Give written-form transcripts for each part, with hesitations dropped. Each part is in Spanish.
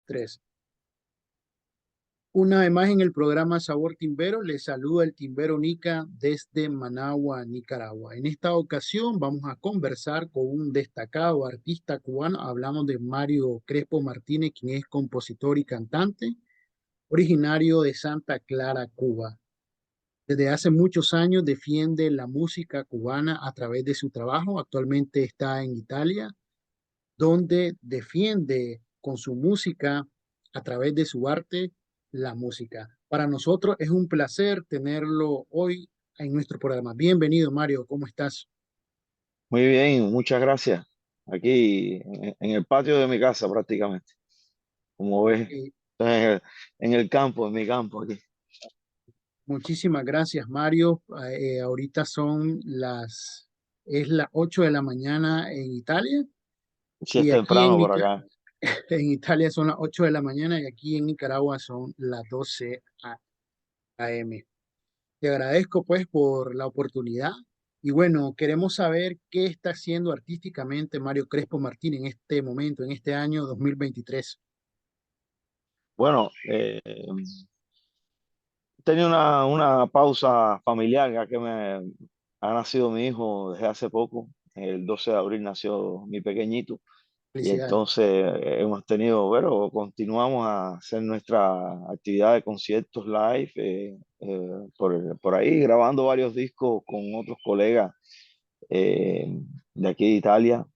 Tres. Una vez más en el programa Sabor Timbero, les saluda el Timbero Nica desde Managua, Nicaragua. En esta ocasión vamos a conversar con un destacado artista cubano. Hablamos de Mario Crespo Martínez, quien es compositor y cantante, originario de Santa Clara, Cuba. Desde hace muchos años defiende la música cubana a través de su trabajo. Actualmente está en Italia, donde defiende con su música, a través de su arte, la música. Para nosotros es un placer tenerlo hoy en nuestro programa. Bienvenido, Mario, ¿cómo estás? Muy bien, muchas gracias. Aquí en el patio de mi casa prácticamente, como ves, Ok, estoy en el campo, en mi campo aquí. muchísimas gracias, Mario. Ahorita es las 8 de la mañana en Italia Si es y aquí en, temprano por acá. en Italia son las 8 de la mañana y aquí en Nicaragua son las 12 a.m. Te agradezco pues por la oportunidad y bueno, queremos saber qué está haciendo artísticamente Mario Crespo Martín en este momento, en este año 2023. Bueno, he tenido una pausa familiar ya que me ha nacido mi hijo desde hace poco. El 12 de abril nació mi pequeñito. Y Felicidades. entonces hemos tenido, bueno, continuamos a hacer nuestra actividad de conciertos live por ahí, grabando varios discos con otros colegas eh, de aquí de Italia.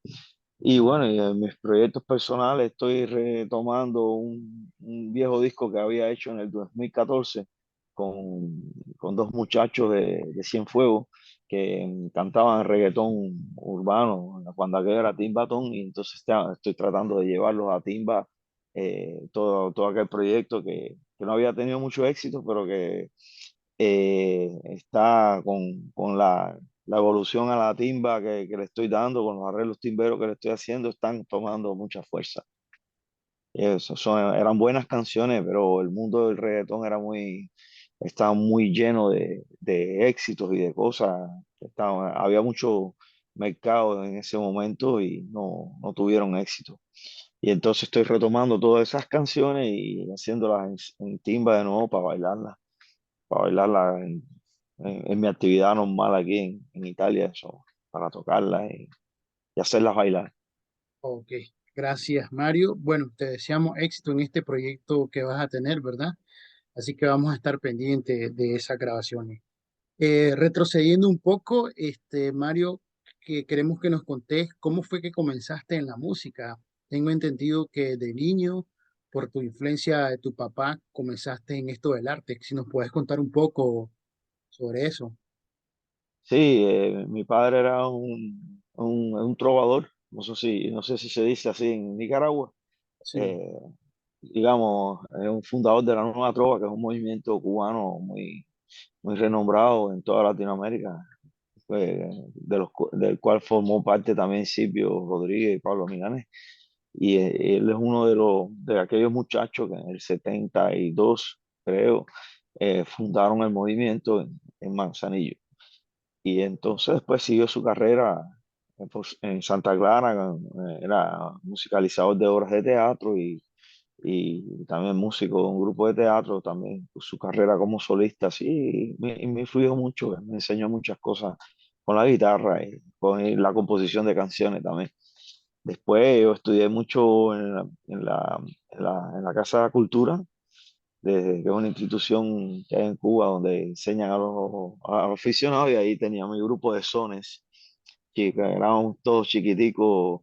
Y bueno, y en mis proyectos personales estoy retomando un viejo disco que había hecho en el 2014 con, con dos muchachos de Cienfuegos que cantaban reggaetón urbano cuando aquello era Timbatón, y entonces estoy tratando de llevarlos a Timba, todo aquel proyecto que no había tenido mucho éxito, pero que está con la evolución a la timba que le estoy dando, con los arreglos timberos que le estoy haciendo, están tomando mucha fuerza. Eran buenas canciones, pero el mundo del reggaetón estaba muy lleno de éxitos y de cosas. Había mucho mercado en ese momento y no tuvieron éxito. Y entonces estoy retomando todas esas canciones y haciéndolas en timba de nuevo para bailarla en mi actividad normal aquí en Italia, eso, para tocarla y hacerlas bailar. Ok, gracias, Mario. Bueno, te deseamos éxito en este proyecto que vas a tener, ¿verdad? Así que vamos a estar pendientes de esas grabaciones. Retrocediendo un poco, Mario, que queremos que nos contés cómo fue que comenzaste en la música. Tengo entendido que de niño, por tu influencia de tu papá, comenzaste en esto del arte. Si nos puedes contar un poco sobre eso. Sí, mi padre era un trovador, no sé si se dice así en Nicaragua. Sí, eh, digamos, es un fundador de la Nueva Trova, que es un movimiento cubano muy renombrado en toda Latinoamérica, del cual formó parte también Silvio Rodríguez y Pablo Milanés. Y él es uno de aquellos muchachos que en el 72 creo, fundaron el movimiento en Manzanillo. Y entonces después siguió su carrera en Santa Clara, era musicalizador de obras de teatro y también músico de un grupo de teatro, también su carrera como solista, sí, me influyó mucho, me enseñó muchas cosas con la guitarra y con la composición de canciones también. Después yo estudié mucho en la Casa de la Cultura, que es una institución que hay en Cuba donde enseñan a los aficionados, y ahí tenía mi grupo de sones, que éramos todos chiquiticos,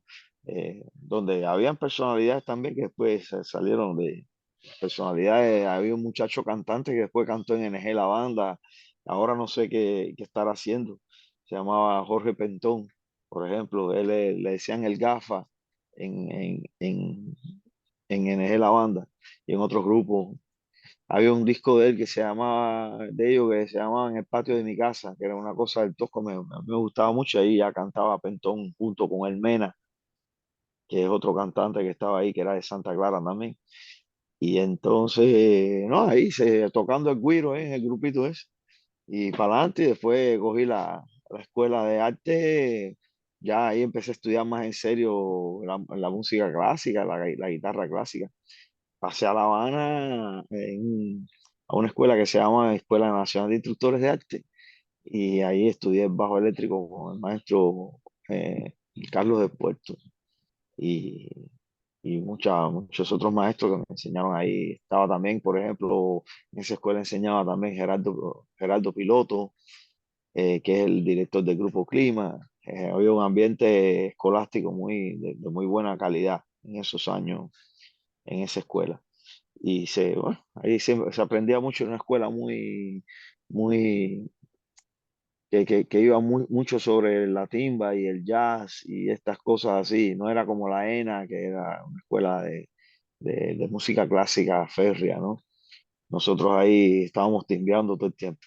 donde habían personalidades también que después salieron de personalidades. Había un muchacho cantante que después cantó en NG La Banda, ahora no sé qué estará haciendo, se llamaba Jorge Pentón, por ejemplo, él le decían el Gafa en, en, en, en NG La Banda y en otros grupos. Había un disco de él que se llamaba, de ellos que se llamaba En el patio de mi casa, que era una cosa del tosco, me gustaba mucho. Ahí ya cantaba Pentón junto con el Mena, que es otro cantante que estaba ahí, que era de Santa Clara también. Y entonces, no, tocando el güiro, el grupito ese. Y para adelante, y después cogí la escuela de arte, ya ahí empecé a estudiar más en serio la música clásica, la guitarra clásica. pasé a La Habana a una escuela que se llama Escuela Nacional de Instructores de Arte y ahí estudié bajo eléctrico con el maestro Carlos de Puerto y, y muchos otros maestros que me enseñaron ahí. Estaba también, por ejemplo, en esa escuela enseñaba también Gerardo Piloto, que es el director del Grupo Clima. Había un ambiente escolástico de muy buena calidad en esos años en esa escuela. Bueno, ahí se aprendía mucho en una escuela muy, que iba mucho sobre la timba y el jazz y estas cosas así. No era como la ENA, que era una escuela de música clásica férrea, ¿no? Nosotros ahí estábamos timbeando todo el tiempo.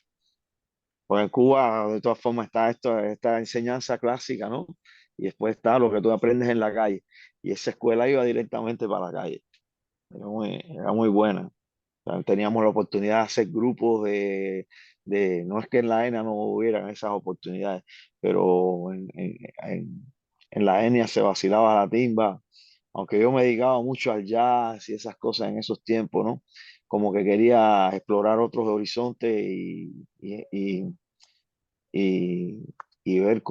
Pues en Cuba, de todas formas, está esta enseñanza clásica, ¿no? Y después está lo que tú aprendes en la calle. Y esa escuela iba directamente para la calle. Era muy buena. O sea, teníamos la oportunidad de hacer grupos no es que en la ENA no hubieran esas oportunidades, pero en la ENA se vacilaba la timba, aunque yo me dedicaba mucho al jazz y esas cosas en esos tiempos, ¿no? Como que quería explorar otros horizontes y, y ver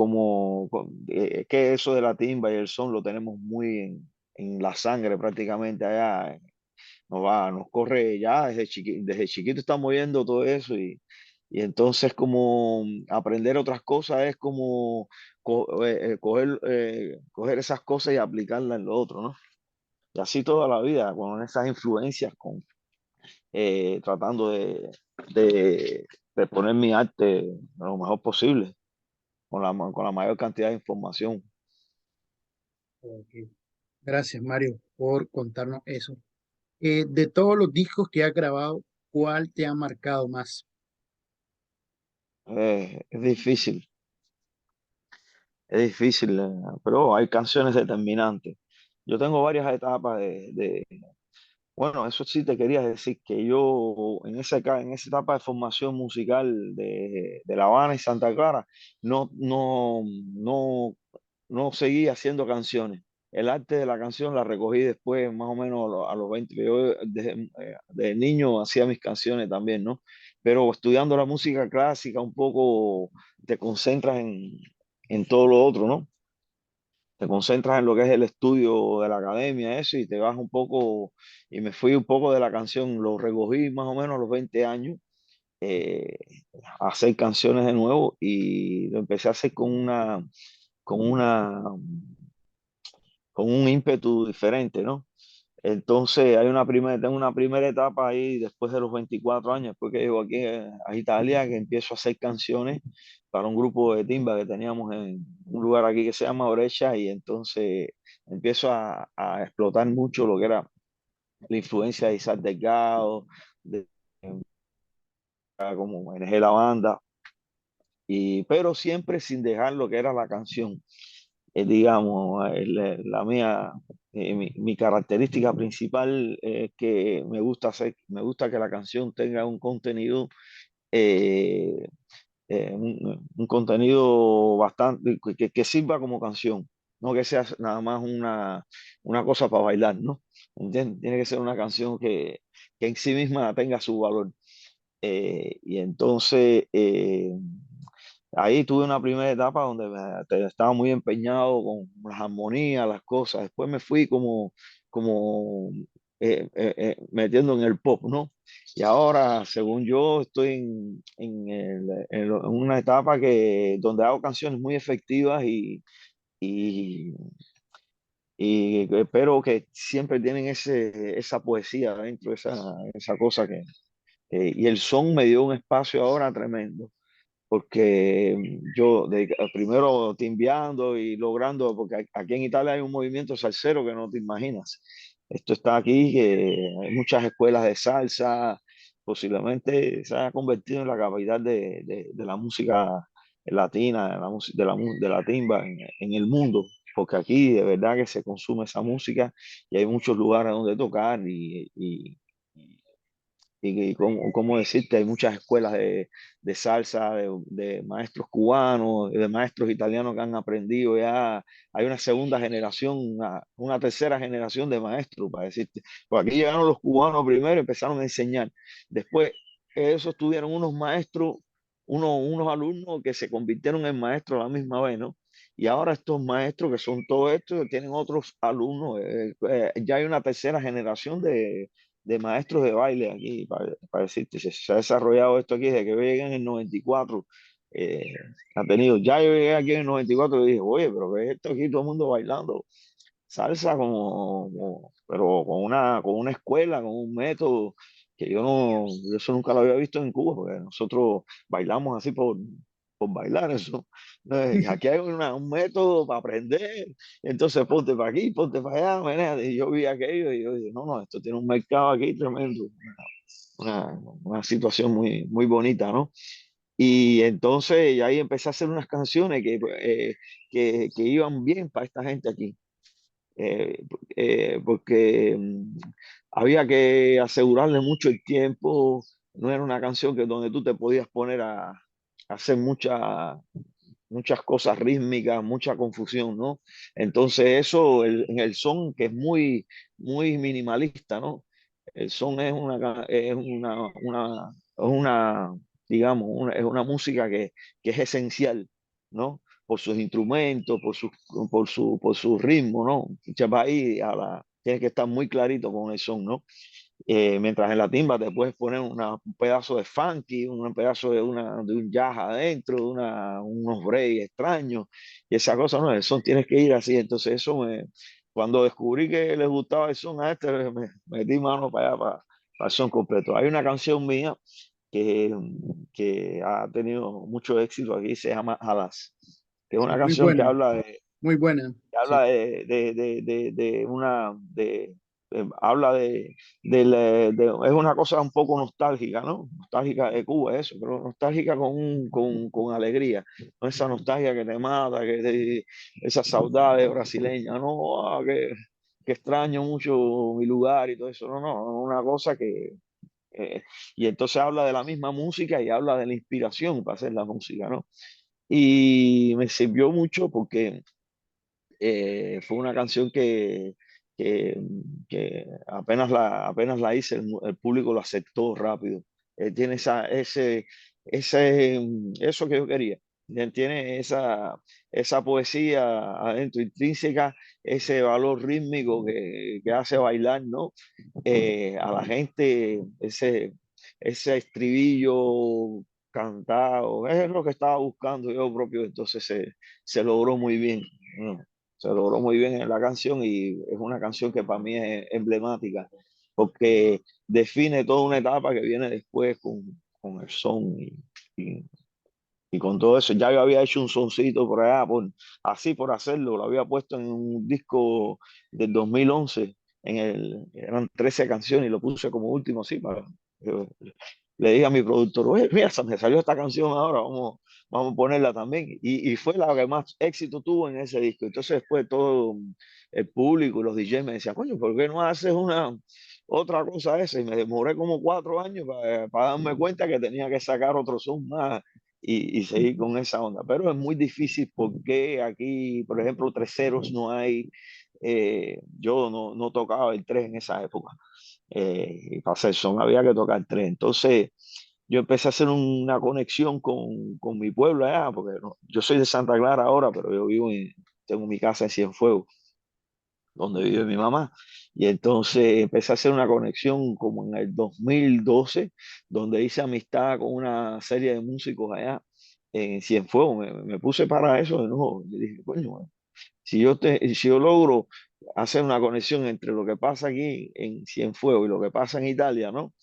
que eso de la timba y el son lo tenemos muy en la sangre prácticamente allá. Nos corre ya desde chiquito estamos viendo todo eso y entonces como aprender otras cosas es como coger esas cosas y aplicarlas en lo otro, ¿no? Y así toda la vida, con esas influencias, tratando de poner mi arte lo mejor posible, con la mayor cantidad de información. Ok. Gracias, Mario, por contarnos eso. De todos los discos que has grabado, ¿cuál te ha marcado más? Es difícil, es difícil, pero hay canciones determinantes. Yo tengo varias etapas bueno, eso sí te quería decir que yo en esa etapa de formación musical de La Habana y Santa Clara no, no seguí haciendo canciones. El arte de la canción la recogí después, más o menos a los 20, que yo de niño hacía mis canciones también, ¿no? Pero estudiando la música clásica un poco te concentras en todo lo otro, ¿no? Te concentras en lo que es el estudio de la academia, eso, y te vas un poco, y me fui un poco de la canción, lo recogí más o menos a los 20 años, eh, a hacer canciones de nuevo, y lo empecé a hacer con una, con un ímpetu diferente, ¿no? Entonces tengo una primera etapa ahí después de los 24 años, después que llego aquí a Italia, que empiezo a hacer canciones para un grupo de timba que teníamos en un lugar aquí que se llama Orecha y entonces empiezo a explotar mucho lo que era la influencia de Isaac Delgado, de como manejé la banda, pero siempre sin dejar lo que era la canción. Digamos, la mía, mi característica principal es que me gusta que la canción tenga un contenido, eh, un contenido bastante, que sirva como canción, no que sea nada más una cosa para bailar, ¿no? ¿Entiendes? Tiene que ser una canción que en sí misma tenga su valor. Y entonces ahí tuve una primera etapa donde estaba muy empeñado con las armonías, las cosas. Después me fui como metiendo en el pop, ¿no? Y ahora, según yo, estoy en una etapa donde hago canciones muy efectivas y, pero que siempre tienen esa poesía dentro, esa cosa y el son me dio un espacio ahora tremendo porque primero timbiando y logrando, porque aquí en Italia hay un movimiento salsero que no te imaginas. Esto está aquí, que hay muchas escuelas de salsa, posiblemente se haya convertido en la capital de la música latina, de la timba en el mundo, porque aquí de verdad que se consume esa música y hay muchos lugares donde tocar y cómo decirte, hay muchas escuelas de salsa, de maestros cubanos, de maestros italianos que han aprendido ya. Hay una segunda generación, una tercera generación de maestros, para decirte. Pues aquí llegaron los cubanos primero y empezaron a enseñar. Después, esos tuvieron unos maestros, unos alumnos que se convirtieron en maestros a la misma vez, ¿no? Y ahora estos maestros, que son todos estos, tienen otros alumnos. Ya hay una tercera generación de maestros de baile aquí, para decirte, se ha desarrollado esto aquí desde que yo llegué en el 94. eh, ha tenido, ya yo llegué aquí en el 94 y dije, oye, pero ¿qué es esto aquí? Todo el mundo bailando salsa pero con una escuela, con un método que yo eso nunca lo había visto en Cuba, porque nosotros bailamos así por bailar eso. Aquí hay un método para aprender, entonces ponte para aquí, ponte para allá, menéate. Y yo vi aquello y yo dije, no, no, esto tiene un mercado aquí tremendo, una situación muy, muy bonita, ¿no? Y entonces y ahí empecé a hacer unas canciones que iban bien para esta gente aquí, porque había que asegurarle mucho el tiempo. No era una canción que donde tú te podías poner a hacer muchas cosas rítmicas, mucha confusión, ¿no? Entonces eso en el son, que es muy, muy minimalista, ¿no? El son es digamos, es una música que es esencial, ¿no? Por sus instrumentos, por su ritmo, ¿no? Va ahí tienes que estar muy clarito con el son, ¿no? Mientras en la timba te puedes poner un pedazo de funky, un pedazo de un jazz adentro, unos breaks extraños, y esa cosa, no, el son tienes que ir así. Entonces cuando descubrí que les gustaba el son a este, me metí mano para allá, para el son completo. Hay una canción mía que, que ha tenido mucho éxito aquí, se llama Alas, que es una Muy canción buena, muy buena. que Sí, habla habla es una cosa un poco nostálgica, ¿no? Nostálgica de Cuba, eso, pero nostálgica con alegría, no esa nostalgia que te mata, esa saudade brasileña, no, que extraño mucho mi lugar y todo eso, no, no, una cosa eh, y entonces habla de la misma música y habla de la inspiración para hacer la música, ¿no? Y me sirvió mucho porque fue una canción que, que apenas la hice, el público lo aceptó rápido. Tiene eso que yo quería. Tiene esa poesía adentro, intrínseca, ese valor rítmico que hace bailar, ¿no? A la gente, ese estribillo cantado, es lo que estaba buscando yo propio, entonces se logró muy bien, ¿no? Se logró muy bien en la canción y es una canción que para mí es emblemática porque define toda una etapa que viene después con el son y, y con todo eso. Ya yo había hecho un soncito por allá, así por hacerlo, lo había puesto en un disco del 2011, eran 13 canciones y lo puse como último, así, eh, le dije a mi productor, oye, mira, se me salió esta canción ahora, vamos a ponerla también. Y fue la que más éxito tuvo en ese disco. Entonces después todo el público y los DJs me decían, coño, ¿por qué no haces otra cosa esa? Y me demoré como 4 años para darme cuenta que tenía que sacar otro son más y seguir con esa onda. Pero es muy difícil porque aquí, por ejemplo, tres ceros no hay. Yo no tocaba el tres en esa época. Y para hacer son había que tocar tres. Entonces yo empecé a hacer una conexión con mi pueblo allá, porque yo soy de Santa Clara ahora, pero tengo mi casa en Cienfuegos, donde vive mi mamá. Y entonces empecé a hacer una conexión como en el 2012, donde hice amistad con una serie de músicos allá en Cienfuegos. Me puse para eso de nuevo. Y dije, coño, man, si yo logro hacer una conexión entre lo que pasa aquí en Cienfuegos y lo que pasa en Italia, ¿no?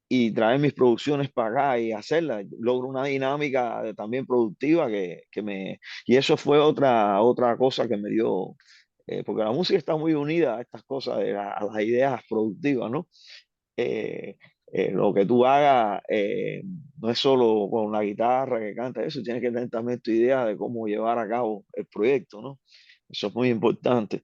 Y traer mis producciones para acá y hacerlas, logro una dinámica también productiva y eso fue otra cosa que me dio, porque la música está muy unida a estas cosas, a las ideas productivas, ¿no? Eh, lo que tú hagas no es solo con la guitarra que canta, eso tienes que tener también tu idea de cómo llevar a cabo el proyecto, ¿no? Eso es muy importante.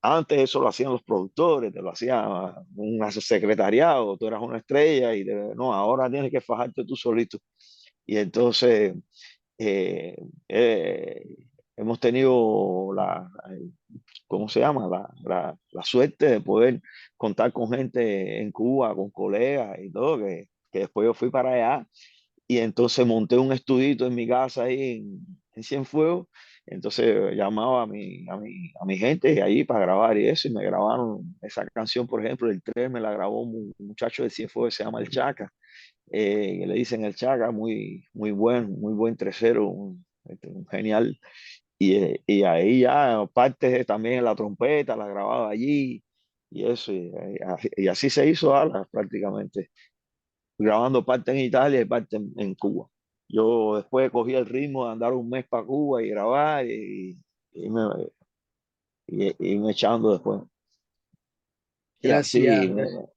Antes eso lo hacían los productores, te lo hacía un secretariado, tú eras una estrella no, ahora tienes que fajarte tú solito. Y entonces eh, eh, hemos tenido ¿cómo se llama? La suerte de poder contar con gente en Cuba, con colegas y todo, que después yo fui para allá y entonces monté un estudito en mi casa ahí en Cienfuegos. Entonces llamaba a mi gente ahí para grabar y eso, y me grabaron esa canción, por ejemplo, el 3 me la grabó un muchacho de Cienfuegos que se llama El Chaca, que le dicen El Chaca, muy buen tresero, un genial. Y ahí ya partes también en la trompeta, la grababa allí y eso, y así se hizo Alas prácticamente, grabando parte en Italia y parte en Cuba. Yo después cogí el ritmo de andar un mes para Cuba y grabar y me, y me echando después. Y así, Gracias.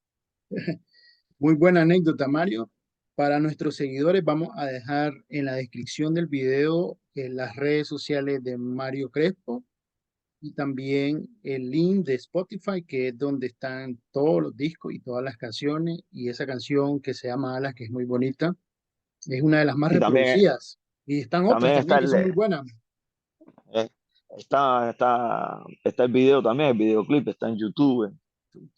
Muy buena anécdota, Mario. Para nuestros seguidores vamos a dejar en la descripción del video las redes sociales de Mario Crespo y también el link de Spotify, que es donde están todos los discos y todas las canciones. Y esa canción que se llama Alas, que es muy bonita, es una de las más y también, reproducidas. Y están otras también también está que son muy buenas. eh, está el video también, el videoclip está en YouTube.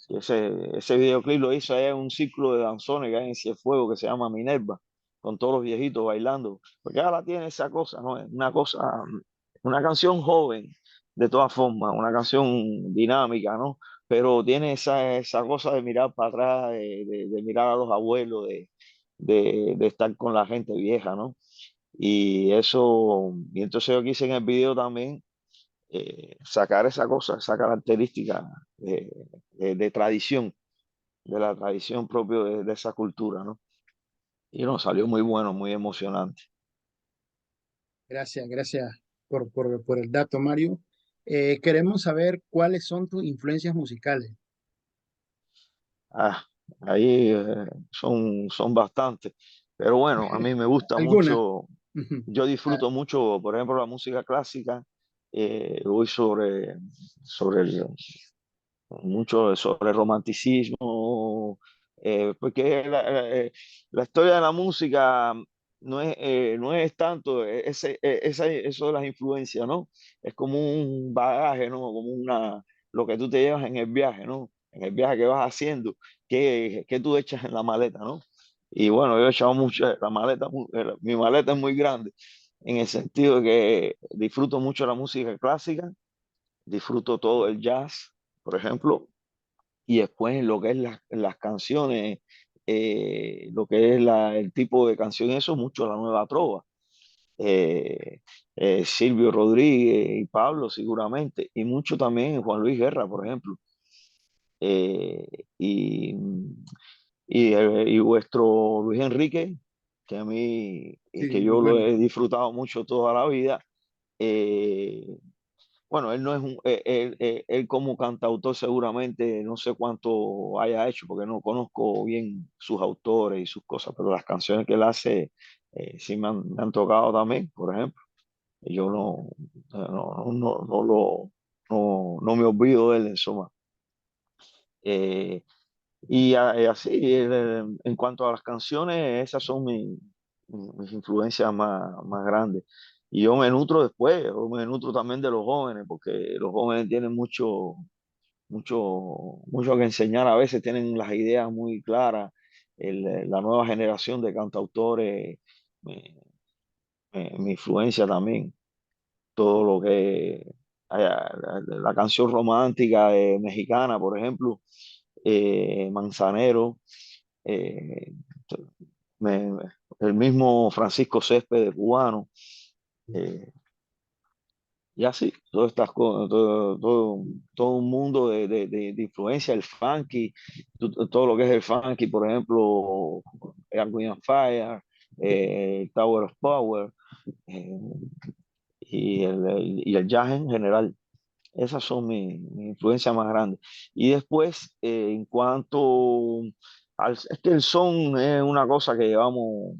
Y ese videoclip lo hizo allá en un círculo de danzones que hay en Cienfuegos que se llama Minerva, con todos los viejitos bailando. Porque ahora tiene esa cosa, ¿no? Es una cosa, una canción joven, de todas formas, una canción dinámica, ¿no? Pero tiene esa cosa de mirar para atrás, de mirar a los abuelos, de estar con la gente vieja, ¿no? Y eso, y entonces yo quise en el video también sacar esa cosa, esa característica de tradición, de la tradición propia de esa cultura, ¿no? Y nos salió muy bueno, muy emocionante. Gracias, gracias por el dato, Mario. Queremos saber cuáles son tus influencias musicales. Ah, ahí son bastantes. Pero bueno, a mí me gusta ¿Alguna? mucho, Ujú. yo Ah, disfruto mucho, por ejemplo, la música clásica. Voy sobre mucho sobre romanticismo, porque la historia de la música no es tanto eso de las influencias, ¿no? Es como un bagaje, ¿no? Como lo que tú te llevas en el viaje, ¿no? En el viaje que vas haciendo, que tú echas en la maleta, ¿no? Y bueno, yo he echado mucho, mi maleta es muy grande, en el sentido de que disfruto mucho la música clásica, disfruto todo el jazz, por ejemplo, y después lo que es las canciones, lo que es el tipo de canción, eso mucho la nueva trova. Eh, Silvio Rodríguez y Pablo seguramente, y mucho también Juan Luis Guerra, por ejemplo. Eh, y, y vuestro Luis Enrique, que a mí, sí, que muy yo lo bueno. he disfrutado mucho toda la vida. eh, bueno, él no es él como cantautor seguramente no sé cuánto haya hecho, porque no conozco bien sus autores y sus cosas, pero las canciones que él hace sí me han tocado también, por ejemplo. Y yo no me olvido de él en suma. Eh, y así, en cuanto a las canciones, esas son mis influencias más grandes. Y yo me nutro después, yo me nutro también de los jóvenes, porque los jóvenes tienen mucho que enseñar, a veces tienen las ideas muy claras. La nueva generación de cantautores me, me influencia también. Todo lo que la canción romántica mexicana, por ejemplo, Manzanero, eh, el mismo Francisco Céspedes cubano, eh, y así, todas estas cosas, todo un mundo de influencia, el funky, todo lo que es el funky, por ejemplo, Earth, Wind and Fire, Tower of Power, eh, y el jazz en general. Esas son mi influencias más grandes. Y después, en cuanto es que el son es una cosa que llevamos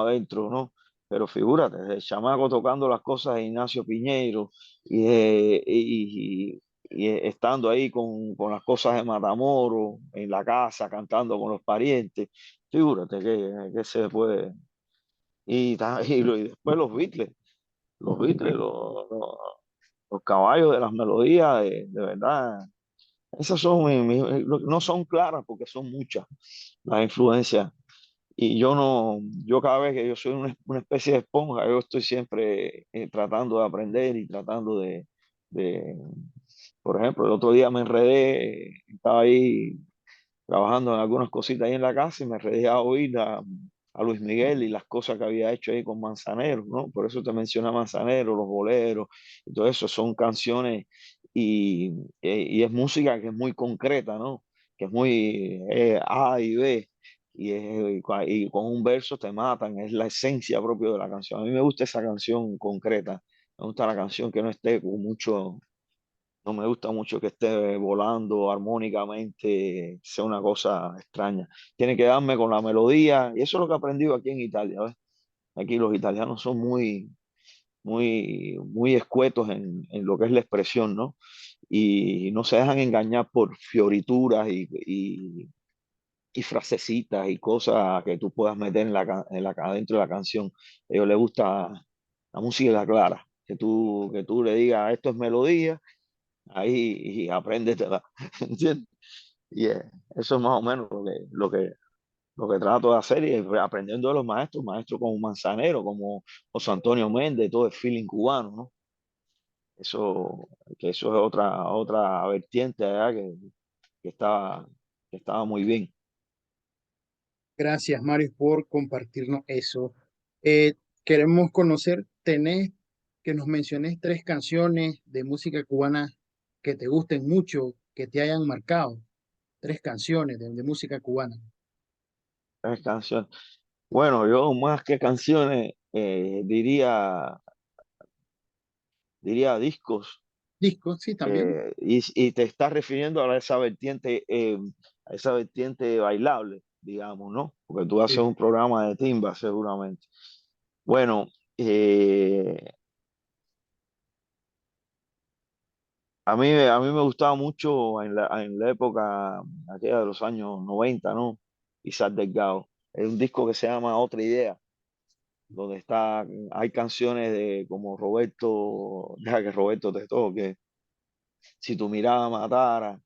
adentro, ¿no? pero figúrate, el chamaco tocando las cosas de Ignacio Piñeiro y estando ahí con las cosas de Matamoros, en la casa, cantando con los parientes, figúrate que se puede. Y después los Beatles, los caballos de las melodías, de verdad, esas son, no son claras porque son muchas las influencias. Y yo no, yo cada vez que yo soy una especie de esponja, yo estoy siempre tratando de aprender y tratando de, por ejemplo, el otro día me enredé, estaba ahí trabajando en algunas cositas ahí en la casa y me enredé a oír a Luis Miguel y las cosas que había hecho ahí con Manzanero, ¿no? Por eso te mencioné a Manzanero, los boleros, y todo eso son canciones y es música que es muy concreta, ¿no? Que es muy A y B. Y con un verso te matan, es la esencia propia de la canción. A mí me gusta esa canción concreta, me gusta la canción que no esté con mucho, no me gusta mucho que esté volando armónicamente, sea una cosa extraña. Tiene que darme con la melodía, y eso es lo que he aprendido aquí en Italia, ¿ves? Aquí los italianos son muy escuetos en lo que es la expresión, ¿no? Y no se dejan engañar por fiorituras y frasecitas y cosas que tú puedas meter dentro de la canción. A ellos les gusta la música clara, que tú le digas, esto es melodía ahí y apréndetela, ¿entiendes? Y eso es más o menos lo que trato de hacer y aprendiendo de los maestros, maestros como Manzanero, como José Antonio Méndez, todo el feeling cubano, ¿no? Eso, que eso es otra vertiente allá que estaba, que estaba muy bien. Gracias, Mario, por compartirnos eso. Eh, Queremos conocer, tenés que nos menciones tres canciones de música cubana que te gusten mucho, que te hayan marcado. Tres canciones de música cubana. Es canción. Bueno, yo más que canciones diría discos. Discos, sí, también. Y te estás refiriendo a esa vertiente bailable, digamos, ¿no? Porque tú haces Sí. un programa de timba, seguramente. Bueno, eh, a mí me gustaba mucho en la época aquella de los años 90, ¿no? Isaac Delgado. Es un disco que se llama Otra Idea, donde hay canciones de como Roberto, deja que Roberto te toque, Si tu mirada matara.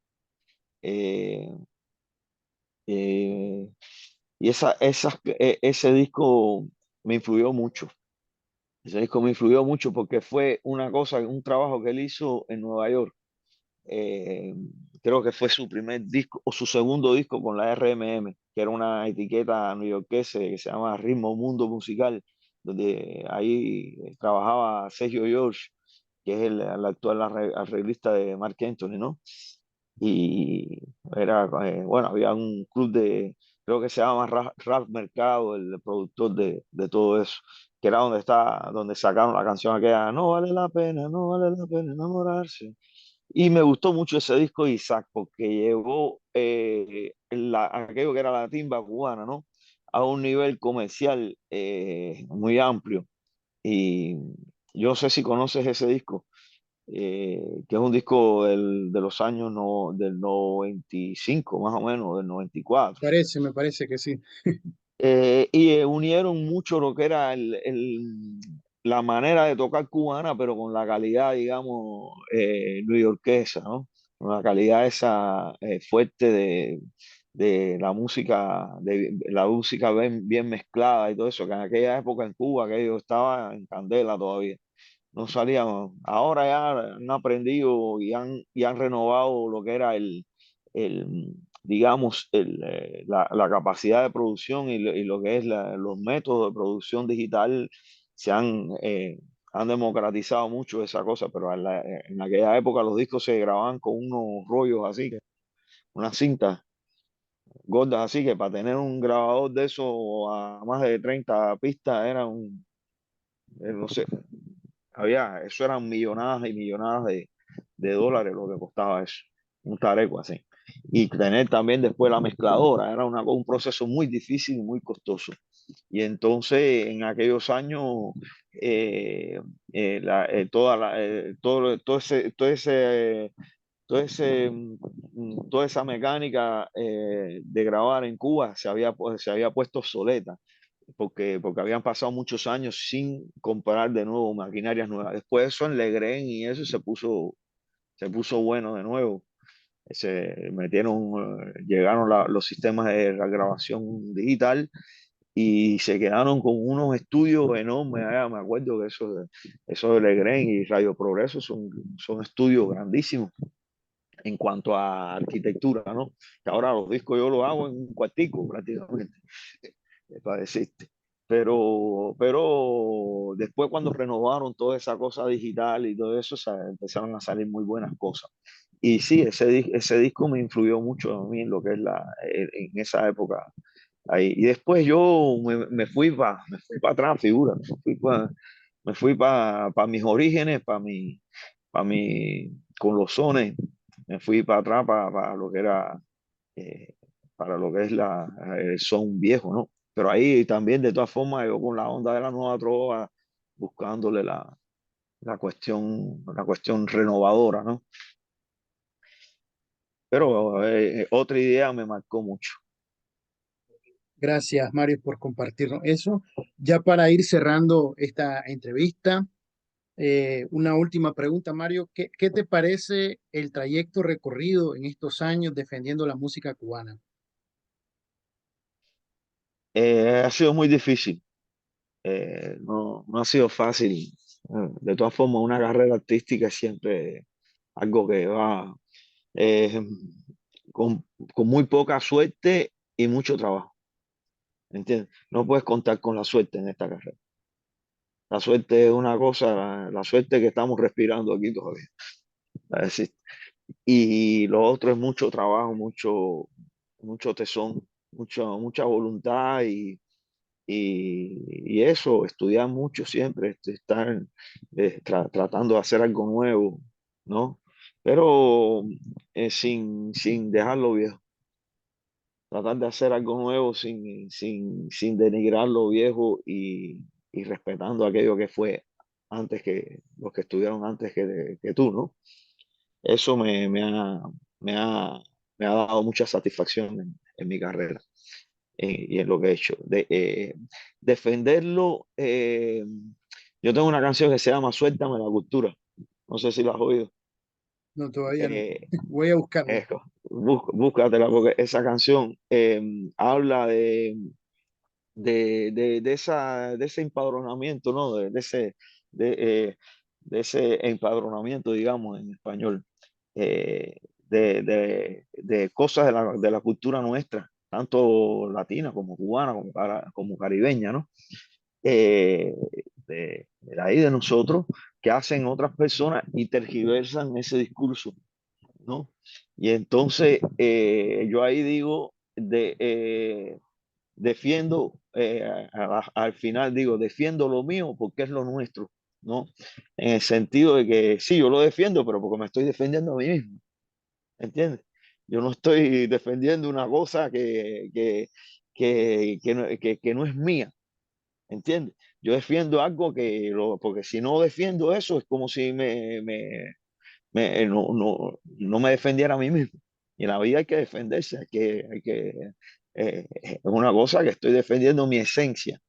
eh, eh, Y ese disco me influyó mucho. Ese disco me influyó mucho porque fue una cosa, un trabajo que él hizo en Nueva York. Eh, Creo que fue su primer disco o su segundo disco con la RMM, que era una etiqueta neoyorquesa que se llama Ritmo Mundo Musical, donde ahí trabajaba Sergio George, que es el actual arreglista de Marc Anthony, ¿no? Y era, bueno, había un club creo que se llama Ralph Mercado, el productor de todo eso, que era donde sacaron la canción aquella, no vale la pena, no vale la pena enamorarse. Y me gustó mucho ese disco de Isaac, porque llevó aquello que era la timba cubana, ¿no? A un nivel comercial muy amplio. Y yo no sé si conoces ese disco, que es un disco de los años del 95 más o menos, del 94. Me parece que sí. Unieron mucho lo que era la manera de tocar cubana, pero con la calidad, digamos, neoyorquesa, ¿no? Con la calidad esa fuerte de la música bien mezclada y todo eso, que en aquella época en Cuba, que yo estaba en candela todavía no salíamos. Ahora ya han aprendido y han renovado lo que era digamos, la capacidad de producción y lo que es los métodos de producción digital han democratizado mucho esa cosa, pero en aquella época los discos se grababan con unos rollos así, unas cintas gordas así, que para tener un grabador de eso a más de 30 pistas era no sé, eso eran millonadas y millonadas de dólares lo que costaba eso, un tareco así. Y tener también después la mezcladora, era un proceso muy difícil y muy costoso. Y entonces en aquellos años toda esa mecánica de grabar en Cuba se había puesto obsoleta porque habían pasado muchos años sin comprar de nuevo maquinarias nuevas. Después de eso en Legrand y eso se puso bueno de nuevo. Llegaron los sistemas de la grabación digital y se quedaron con unos estudios enormes allá. Me acuerdo que eso de Legrand y Radio Progreso son estudios grandísimos en cuanto a arquitectura, ¿no? Que ahora los discos yo los hago en un cuartico prácticamente, para decirte. Pero después cuando renovaron toda esa cosa digital y todo eso, empezaron a salir muy buenas cosas. Y sí, ese disco me influyó mucho a mí en lo que es en esa época ahí. Y después yo me fui para atrás, figura, me fui para mis orígenes, para mi, con los sones, me fui para atrás para lo que era, eh, para lo que es el son viejo, ¿no? Pero ahí también, de todas formas, yo con la onda de la nueva trova, buscándole la cuestión renovadora, ¿no? Pero otra idea me marcó mucho. Gracias, Mario, por compartirnos eso. Ya para ir cerrando esta entrevista, una última pregunta, Mario. ¿Qué te parece el trayecto recorrido en estos años defendiendo la música cubana? Ha sido muy difícil, no ha sido fácil. De todas formas, una carrera artística es siempre algo que va eh, con muy poca suerte y mucho trabajo. ¿Entiendes? No puedes contar con la suerte en esta carrera. La suerte es una cosa, la suerte que estamos respirando aquí todavía. Es decir, y lo otro es mucho trabajo, mucho tesón, mucha voluntad y eso, estudiar mucho siempre, estar tratando de hacer algo nuevo, ¿no? Pero sin dejarlo viejo. Tratar de hacer algo nuevo sin denigrar lo viejo y respetando aquello que fue antes que los que estuvieron antes que tú, ¿no? Eso me ha, me ha dado mucha satisfacción en mi carrera y en lo que he hecho. Defenderlo, yo tengo una canción que se llama Suéltame la cultura. No sé si la has oído. No, todavía no. Eh, Voy a buscarla. Búscatela porque esa canción habla de ese empadronamiento, ¿no? De, eh, de ese empadronamiento, digamos, en español, eh, de cosas de la cultura nuestra, tanto latina como cubana, como caribeña, ¿no? Eh, de ahí de nosotros, que hacen otras personas y tergiversan ese discurso, ¿no? Y entonces yo ahí digo, defiendo, al final digo, defiendo lo mío porque es lo nuestro, ¿no? En el sentido de que sí, yo lo defiendo, pero porque me estoy defendiendo a mí mismo, ¿entiendes? Yo no estoy defendiendo una cosa que no es mía, ¿entiendes? Yo defiendo algo porque si no defiendo eso es como si no me defendiera a mí mismo. Y en la vida hay que defenderse, es una cosa que estoy defendiendo mi esencia,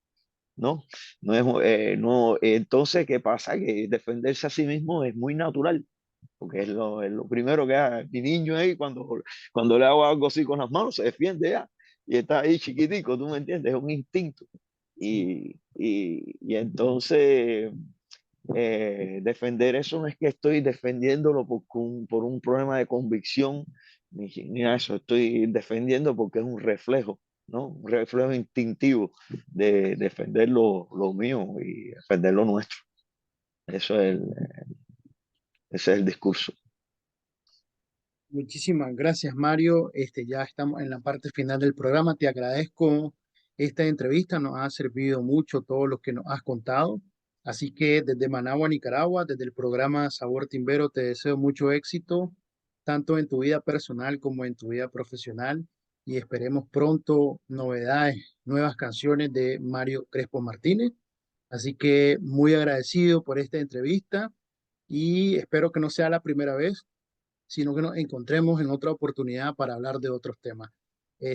¿no? No, entonces, ¿qué pasa? Que defenderse a sí mismo es muy natural, porque es lo primero que hace. Mi niño ahí, cuando le hago algo así con las manos, se defiende ya, y está ahí chiquitico, ¿tú me entiendes? Es un instinto. Sí. Y entonces defender eso no es que estoy defendiéndolo por un problema de convicción, ni a eso, estoy defendiendo porque es un reflejo, ¿no? Un reflejo instintivo de defender lo mío y defender lo nuestro. Eso es ese es el discurso. Muchísimas gracias, Mario. Ya estamos en la parte final del programa. Te agradezco esta entrevista. Nos ha servido mucho todo lo que nos has contado. Así que desde Managua, Nicaragua, desde el programa Sabor Timbero, te deseo mucho éxito, tanto en tu vida personal como en tu vida profesional. y esperemos pronto novedades, nuevas canciones de Mario Crespo Martínez. Así que muy agradecido por esta entrevista y espero que no sea la primera vez, sino que nos encontremos en otra oportunidad para hablar de otros temas.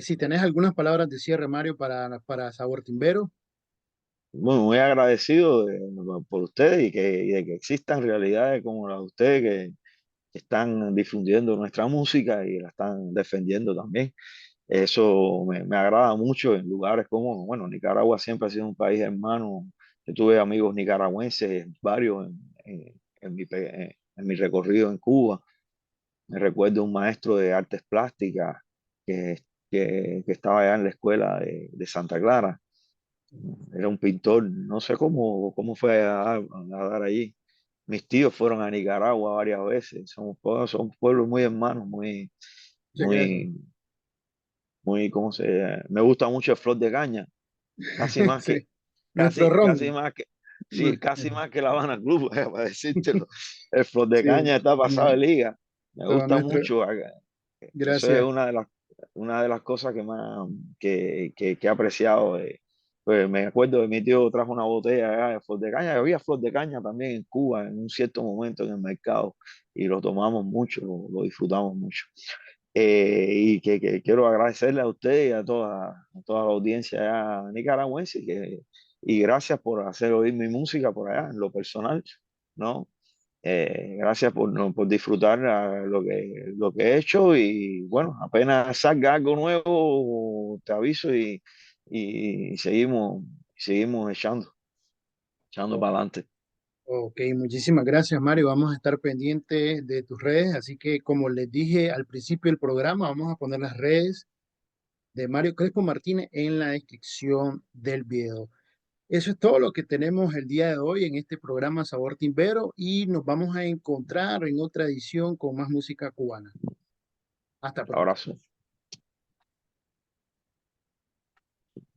Si tenés algunas palabras de cierre, Mario, para Sabor Timbero. Muy, muy agradecido por ustedes y de que existan realidades como las de ustedes que están difundiendo nuestra música y la están defendiendo también. Eso me agrada mucho en lugares como, bueno, Nicaragua siempre ha sido un país hermano. Yo tuve amigos nicaragüenses, varios en mi recorrido en Cuba. Me recuerdo un maestro de artes plásticas que, que estaba allá en la escuela de Santa Clara. Era un pintor, no sé cómo fue a dar allí. Mis tíos fueron a Nicaragua varias veces. Son pueblos muy hermanos, Muchas gracias. muy, ¿cómo me gusta mucho el Flor de Caña, casi más Sí, que, nuestro casi ron. más que, sí, casi más que La Habana Club, para decírtelo. El Flor de Sí, Caña está pasado de no, liga. Me no, gusta mucho. Eso es gracias. una de las cosas que más que he apreciado. Pues me acuerdo de mi tío trajo una botella de Flor de Caña, y había Flor de Caña también en Cuba en un cierto momento en el mercado y lo tomamos mucho, lo disfrutamos mucho. Y que quiero agradecerle a usted y a toda la audiencia allá nicaragüense y gracias por hacer oír mi música por allá en lo personal, ¿no? Gracias por, no, por disfrutar lo que he hecho y bueno, apenas salga algo nuevo, te aviso y seguimos echando para adelante. Ok, muchísimas gracias, Mario. Vamos a estar pendientes de tus redes. Así que, como les dije al principio del programa, vamos a poner las redes de Mario Crespo Martínez en la descripción del video. Eso es todo lo que tenemos el día de hoy en este programa Sabor Timbero y nos vamos a encontrar en otra edición con más música cubana. Hasta pronto. Abrazo.